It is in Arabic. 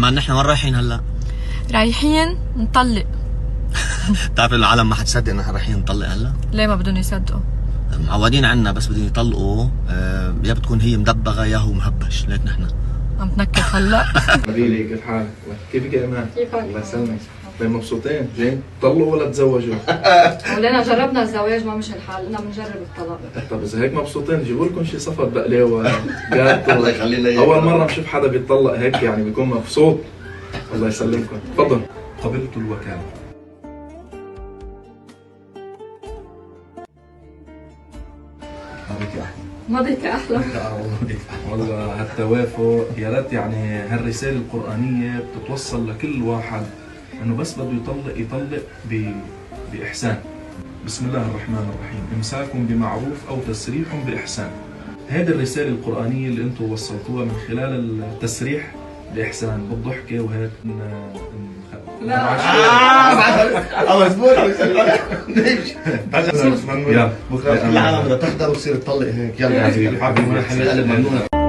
كمان نحن وين رايحين هلا؟ رايحين نطلق. بتعرف العالم ما حتصدق نحن رايحين نطلق هلا؟ ليه ما بدهم يصدقوا؟ معودين عنا بس بدهم يطلقوا يا بتكون هي مدبغه يا هو مهبش، ليك نحن عم تنكد هلا. حبيبي كيف حالك؟ كيفك يا ايمان؟ كيفك؟ الله يسلمك. طيب مبسوطين؟ جايين تطلقوا ولا تزوجوا؟ ولنا جربنا الزواج ما مش الحال، قلنا بنجرب الطلاق. طب اذا هيك مبسوطين جيبوا لكم شي صفر بقلاوه جاتو. الله يخلينا اياك. اول مره بشوف حدا بيطلق هيك يعني بيكون مبسوط. الله يسلمكم. تفضل. قبلت الوكاله. مضيك احلى. والله هالتوافق يا ريت يعني هالرساله القرانيه بتتوصل لكل واحد انه بس بده يطلق باحسان. بسم الله الرحمن الرحيم، امساكم بمعروف او تسريح باحسان. هذه الرساله القرانيه اللي انتم وصلتوها من خلال التسريح باحسان بالضحكه وهيك مزبوط. يلا العالم بدها تحضر وتصير تطلق هيك. يلا حبيبي حبيبي حبيبي قلب ممنونة.